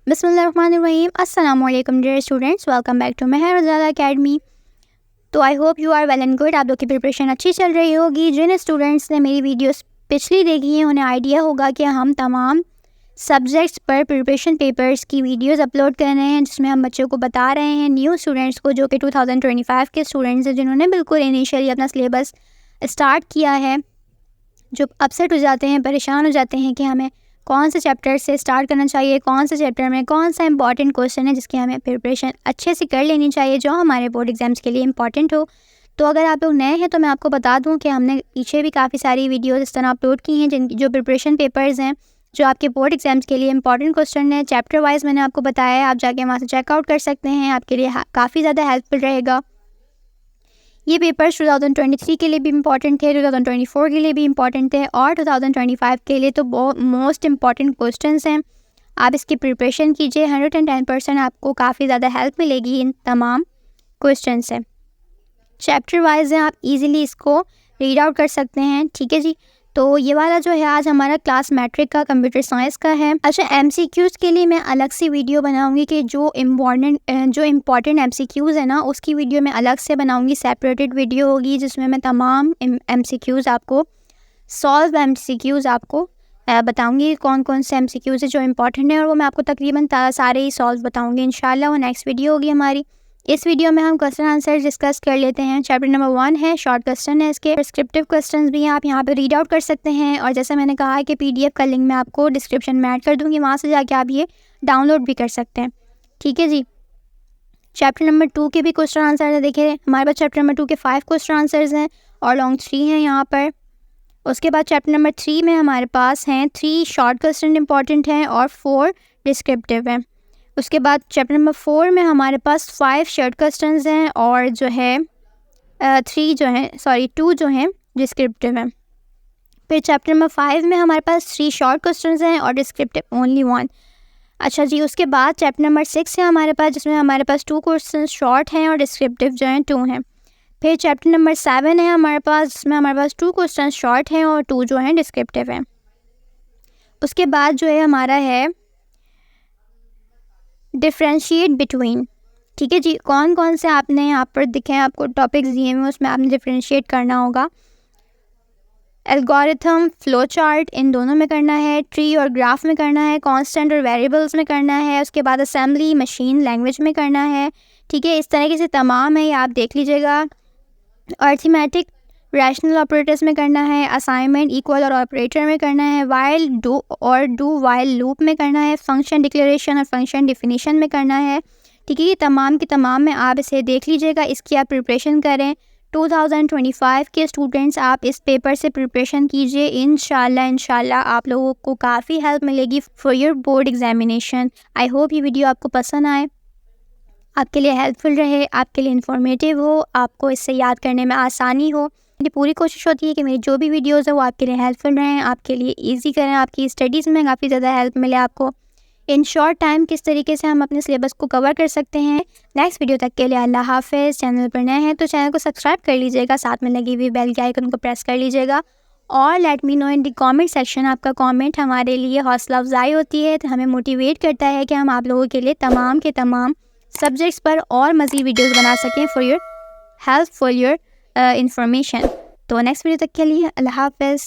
बिस्मिल्लाहिर्रहमानिर्रहीम। अस्सलाम वालेकुम dear students, welcome back to Mehar Razada academy. तो I hope you are well and good. आप लोग की प्रिपरेशन अच्छी चल रही होगी। जिन स्टूडेंट्स ने मेरी वीडियोस पिछली देखी हैं उन्हें आइडिया होगा कि हम तमाम सब्जेक्ट्स पर प्रिपरेशन पेपर्स की वीडियोस अपलोड कर रहे हैं, जिसमें हम बच्चों को बता रहे हैं, न्यू स्टूडेंट्स को जो कि 2025 के स्टूडेंट्स हैं, जिन्होंने बिल्कुल इनिशियली अपना सिलेबस स्टार्ट किया है, जो अपसेट हो जाते हैं, परेशान हो जाते हैं कि हमें कौन से चैप्टर से स्टार्ट करना चाहिए, कौन से चैप्टर में कौन सा इंपॉर्टेंट क्वेश्चन है जिसकी हमें प्रिपरेशन अच्छे से कर लेनी चाहिए, जो हमारे बोर्ड एग्जाम्स के लिए इंपॉर्टेंट हो। तो अगर आप लोग नए हैं तो मैं आपको बता दूं कि हमने पीछे भी काफ़ी सारी वीडियोस इस तरह अपलोड की हैं, जिन जो प्रिपरेशन पेपर्स हैं, जो आपके बोर्ड एग्जाम्स के लिए इंपॉर्टेंट क्वेश्चन है, चैप्टर वाइज मैंने आपको बताया है। आप जाके वहाँ से चेकआउट कर सकते हैं, आपके लिए काफ़ी ज़्यादा हेल्पफुल रहेगा। ये पेपर्स 2023 के लिए भी इम्पॉर्टेंट थे, 2024 के लिए भी इम्पॉर्टेंट थे, और 2025 के लिए तो बहुत मोस्ट इम्पॉर्टेंट क्वेश्चंस हैं। आप इसकी प्रिपरेशन कीजिए, 110% आपको काफ़ी ज़्यादा हेल्प मिलेगी इन तमाम क्वेश्चन से। चैप्टर वाइज हैं, आप इजीली इसको रीड आउट कर सकते हैं। ठीक है जी। तो ये वाला जो है आज हमारा क्लास मैट्रिक का कंप्यूटर साइंस का है। अच्छा, एमसीक्यूज़ के लिए मैं अलग से वीडियो बनाऊंगी कि जो इम्पॉर्टेंट एमसीक्यूज़ है ना, उसकी वीडियो मैं अलग से बनाऊंगी, सेपरेटेड वीडियो होगी, जिसमें मैं तमाम एमसीक्यूज़ आपको आपको बताऊंगी कौन कौन से एमसीक्यूज़ है जो इम्पॉर्टेंट है, और वो मैं आपको तकरीबन सारे ही सॉल्व बताऊंगी इंशाल्लाह। वो नेक्स्ट वीडियो होगी हमारी। इस वीडियो में हम क्वेश्चन आंसर डिस्कस कर लेते हैं। चैप्टर नंबर 1 है, शॉर्ट क्वेश्चन है, इसके डिस्क्रिप्टिव क्वेश्चंस भी हैं, आप यहाँ पे रीड आउट कर सकते हैं। और जैसे मैंने कहा है कि पीडीएफ का लिंक मैं आपको डिस्क्रिप्शन में ऐड कर दूँगी, वहाँ से जाके आप ये डाउनलोड भी कर सकते हैं। ठीक है जी। चैप्टर नंबर 2 के भी क्वेश्चन आंसर है। देखिए हमारे पास चैप्टर नंबर 2 के 5 क्वेश्चन आंसर्स हैं और लॉन्ग 3 हैं यहाँ पर। उसके बाद चैप्टर नंबर 3 में हमारे पास हैं 3 शॉर्ट क्वेश्चन इंपॉर्टेंट हैं और 4 डिस्क्रिप्टिव हैं। उसके बाद चैप्टर नंबर 4 में हमारे पास 5 शॉर्ट क्वेश्चंस हैं और जो है 2 जो हैं डिस्क्रिप्टिव हैं। फिर चैप्टर नंबर 5 में हमारे पास 3 शॉर्ट क्वेश्चंस हैं और डिस्क्रिप्टिव ओनली 1। अच्छा जी। उसके बाद चैप्टर नंबर 6 है हमारे पास, जिसमें हमारे पास 2 क्वेश्चन शॉर्ट हैं और डिस्क्रिप्टिव जो हैं 2 हैं। फिर चैप्टर नंबर 7 है हमारे पास, जिसमें हमारे पास 2 क्वेश्चन शॉर्ट हैं और 2 जो हैं डिस्क्रिप्टिव हैं। उसके बाद जो है हमारा है डिफरेंशिएट बिटवीन। ठीक है जी। कौन कौन से आपने यहाँ पर दिखे हैं, आपको टॉपिक्स दिए हुए, उसमें आपने डिफरेंशिएट करना होगा। एल्गोरिथम, फ्लो चार्ट, इन दोनों में करना है। ट्री और ग्राफ में करना है। कांस्टेंट और वेरिएबल्स में करना है। उसके बाद असेंबली, मशीन लैंग्वेज में करना है। ठीक है, इस तरीके से तमाम है, ये आप देख लीजिएगा। अर्थमेटिक, रैशनल ऑपरेटर्स में करना है। असाइनमेंट, इक्वल और ऑपरेटर में करना है। वाइल, डू वाइल लूप में करना है। फंक्शन डिक्लेरेशन और फंक्शन डिफिनीशन में करना है। ठीक है, ये तमाम की तमाम में आप इसे देख लीजिएगा, इसकी आप प्रिपरेशन करें। 2025 के स्टूडेंट्स आप इस पेपर से प्रिपरेशन कीजिए। इंशाल्लाह आप लोगों को काफ़ी हेल्प मिलेगी for your board examination. I hope ये वीडियो आपको पसंद आए, आपके लिए हेल्पफुल रहे, आपके लिए इन्फॉर्मेटिव हो, आपको इससे याद करने में आसानी हो। मेरी पूरी कोशिश होती है कि मेरी जो भी वीडियोज़ है वो आपके लिए हेल्पफुल रहें, आपके लिए इजी करें, आपकी स्टडीज़ में काफ़ी ज़्यादा हेल्प मिले आपको। इन शॉर्ट टाइम किस तरीके से हम अपने सिलेबस को कवर कर सकते हैं। नेक्स्ट वीडियो तक के लिए अल्लाह हाफ़िज़। चैनल पर नए हैं तो चैनल को सब्सक्राइब कर लीजिएगा, साथ में लगी हुई बेल के आइकन को प्रेस कर लीजिएगा, और let me know in the comment section. आपका कमेंट हमारे लिए हौसला अफजाई होती है, तो हमें मोटिवेट करता है कि हम आप लोगों के लिए तमाम के तमाम सब्जेक्ट्स पर और मज़ीद वीडियोस बना सकें for your help, for your information. तो नेक्स्ट वीडियो तक के लिए अल्लाह हाफ़िज़।